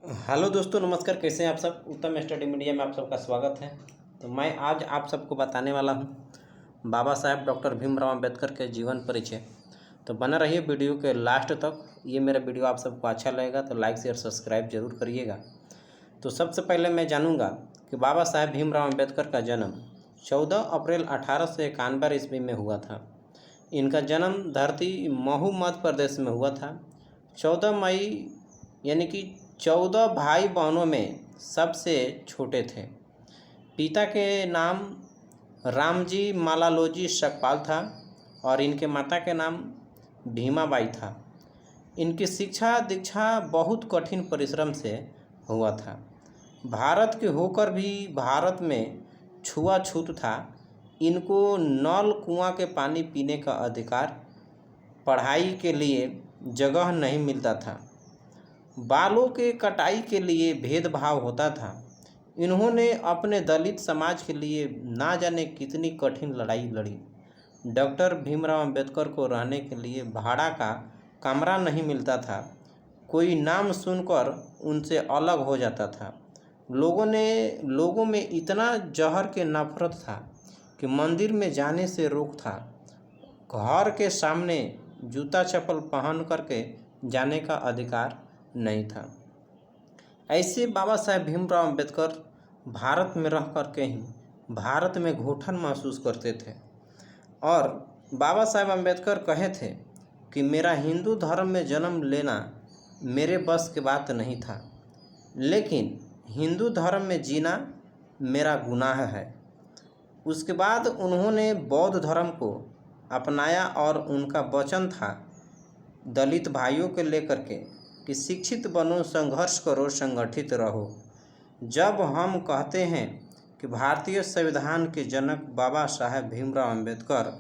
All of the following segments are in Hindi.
हेलो दोस्तों, नमस्कार। कैसे हैं आप सब। उत्तम स्टडी मीडिया में आप सबका स्वागत है। तो मैं आज आप सबको बताने वाला हूं बाबा साहेब डॉक्टर भीमराव अंबेडकर के जीवन परिचय। तो बना रहिए वीडियो के लास्ट तक। ये मेरा वीडियो आप सबको अच्छा लगेगा तो लाइक शेयर सब्सक्राइब जरूर करिएगा। तो सबसे पहले मैं जानूंगा कि बाबा साहेब भीमराव अंबेडकर का जन्म 14 अप्रैल 1891 ईस्वी में हुआ था। इनका जन्म धरती महू मध्य प्रदेश में हुआ था। 14 मई यानी कि 14 भाई बहनों में सबसे छोटे थे। पिता के नाम रामजी मालालोजी सकपाल था और इनके माता के नाम भीमाबाई था। इनकी शिक्षा दीक्षा बहुत कठिन परिश्रम से हुआ था। भारत के होकर भी भारत में छुआछूत था। इनको नल कुआं के पानी पीने का अधिकार, पढ़ाई के लिए जगह नहीं मिलता था, बालों के कटाई के लिए भेदभाव होता था। इन्होंने अपने दलित समाज के लिए ना जाने कितनी कठिन लड़ाई लड़ी। डॉक्टर भीमराव अंबेडकर को रहने के लिए भाड़ा का कमरा नहीं मिलता था। कोई नाम सुनकर उनसे अलग हो जाता था। लोगों में इतना जहर के नफरत था कि मंदिर में जाने से रोक था। घर के सामने जूता चप्पल पहन करके जाने का अधिकार नहीं था। ऐसे बाबा साहेब भीमराव अंबेडकर भारत में रह करके ही भारत में घुटन महसूस करते थे और बाबा साहेब अंबेडकर कहे थे कि मेरा हिंदू धर्म में जन्म लेना मेरे बस की बात नहीं था, लेकिन हिंदू धर्म में जीना मेरा गुनाह है। उसके बाद उन्होंने बौद्ध धर्म को अपनाया और उनका वचन था दलित भाइयों को लेकर के कि शिक्षित बनो, संघर्ष करो, संगठित रहो। जब हम कहते हैं कि भारतीय संविधान के जनक बाबा साहेब भीमराव अंबेडकर,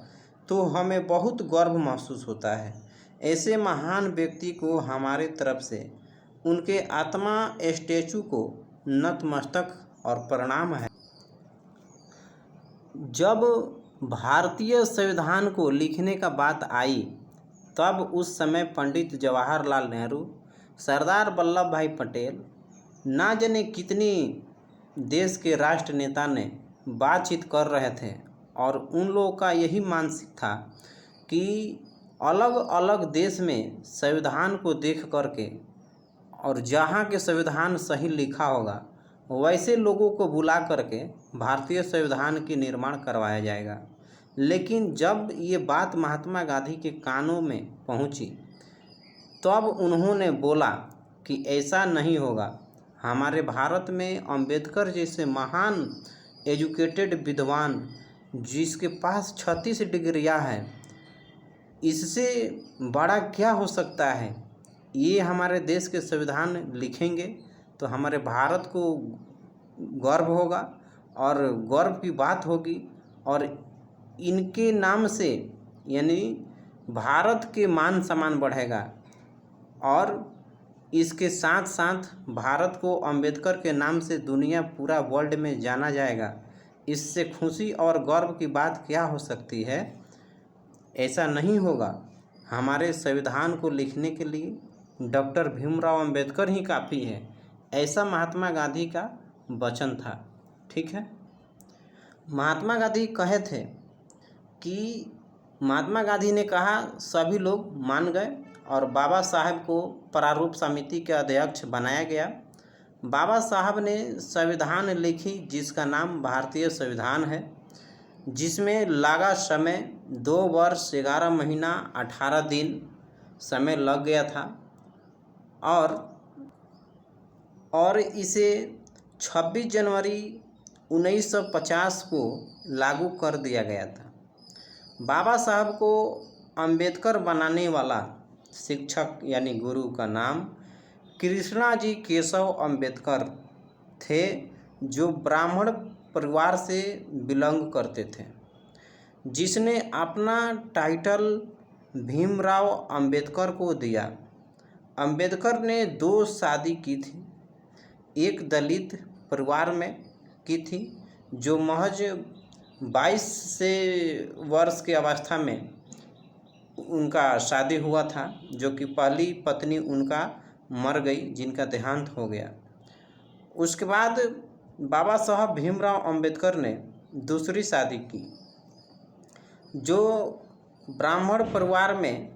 तो हमें बहुत गर्व महसूस होता है। ऐसे महान व्यक्ति को हमारे तरफ से उनके आत्मा स्टैचू को नतमस्तक और प्रणाम है। जब भारतीय संविधान को लिखने का बात आई, तब उस समय पंडित जवाहरलाल नेहरू, सरदार वल्लभ भाई पटेल, ना जाने कितनी देश के राष्ट्र नेता ने बातचीत कर रहे थे और उन लोगों का यही मानसिक था कि अलग अलग देश में संविधान को देख करके और जहाँ के संविधान सही लिखा होगा वैसे लोगों को बुला करके भारतीय संविधान की निर्माण करवाया जाएगा। लेकिन जब ये बात महात्मा गांधी के कानों में पहुंची, तब उन्होंने बोला कि ऐसा नहीं होगा। हमारे भारत में अंबेडकर जैसे महान एजुकेटेड विद्वान, जिसके पास 36 डिग्रियां हैं, इससे बड़ा क्या हो सकता है। ये हमारे देश के संविधान लिखेंगे तो हमारे भारत को गर्व होगा और गर्व की बात होगी और इनके नाम से यानी भारत के मान सम्मान बढ़ेगा और इसके साथ साथ भारत को अंबेडकर के नाम से दुनिया पूरा वर्ल्ड में जाना जाएगा। इससे खुशी और गर्व की बात क्या हो सकती है। ऐसा नहीं होगा। हमारे संविधान को लिखने के लिए डॉक्टर भीमराव अंबेडकर ही काफ़ी है, ऐसा महात्मा गांधी का वचन था। ठीक है। महात्मा गांधी कहे थे कि महात्मा गांधी ने कहा, सभी लोग मान गए और बाबा साहब को प्रारूप समिति के अध्यक्ष बनाया गया। बाबा साहब ने संविधान लिखी जिसका नाम भारतीय संविधान है, जिसमें लगा समय 2 वर्ष 11 महीना 18 दिन समय लग गया था और इसे 26 जनवरी 1950 को लागू कर दिया गया था। बाबा साहब को अंबेडकर बनाने वाला शिक्षक यानी गुरु का नाम कृष्णाजी केशव अंबेडकर थे, जो ब्राह्मण परिवार से बिलोंग करते थे, जिसने अपना टाइटल भीमराव अंबेडकर को दिया। अंबेडकर ने 2 शादी की थी। एक दलित परिवार में की थी जो महज 22 से वर्ष की अवस्था में उनका शादी हुआ था, जो कि पहली पत्नी उनका मर गई, जिनका देहांत हो गया। उसके बाद बाबा साहब भीमराव अंबेडकर ने दूसरी शादी की, जो ब्राह्मण परिवार में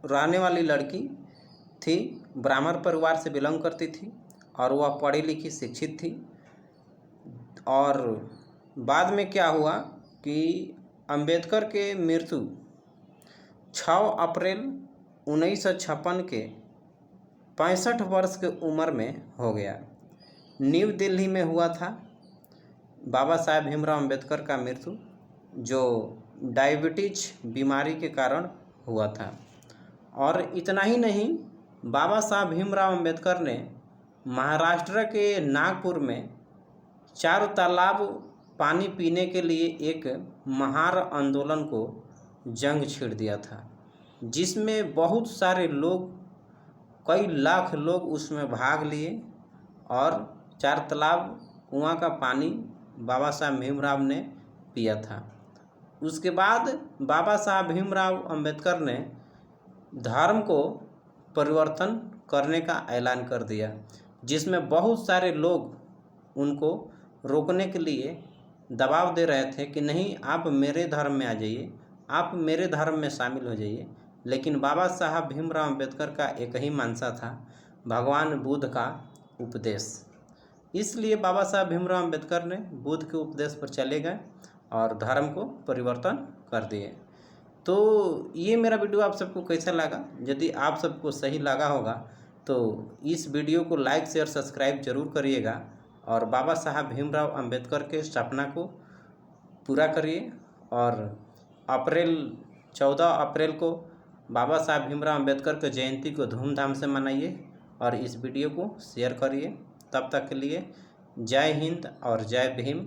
रहने वाली लड़की थी, ब्राह्मण परिवार से बिलोंग करती थी और वह पढ़ी लिखी शिक्षित थी। और बाद में क्या हुआ कि अंबेडकर के मृत्यु 6 अप्रैल 1956 के 65 वर्ष के उम्र में हो गया। न्यू दिल्ली में हुआ था बाबा साहेब भीमराव अंबेडकर का मृत्यु, जो डायबिटीज बीमारी के कारण हुआ था। और इतना ही नहीं, बाबा साहब भीमराव अंबेडकर ने महाराष्ट्र के नागपुर में 4 तालाब पानी पीने के लिए एक महार आंदोलन को जंग छेड़ दिया था, जिसमें बहुत सारे लोग, कई लाख लोग उसमें भाग लिए और 4 तालाब कुआं का पानी बाबा साहब भीमराव ने पिया था। उसके बाद बाबा साहब भीमराव अंबेडकर ने धर्म को परिवर्तन करने का ऐलान कर दिया, जिसमें बहुत सारे लोग उनको रोकने के लिए दबाव दे रहे थे कि नहीं, आप मेरे धर्म में आ जाइए, आप मेरे धर्म में शामिल हो जाइए। लेकिन बाबा साहब भीमराव अंबेडकर का एक ही मंशा था, भगवान बुद्ध का उपदेश। इसलिए बाबा साहब भीमराव अंबेडकर ने बुद्ध के उपदेश पर चले गए और धर्म को परिवर्तन कर दिए। तो ये मेरा वीडियो आप सबको कैसा लगा? यदि आप सबको सही लगा होगा तो इस वीडियो को लाइक शेयर सब्सक्राइब जरूर करिएगा और बाबा साहब भीमराव अंबेडकर के सपना को पूरा करिए। और 14 अप्रैल को बाबा साहब भीमराव अंबेडकर के जयंती को धूमधाम से मनाइए और इस वीडियो को शेयर करिए। तब तक के लिए जय हिंद और जय भीम।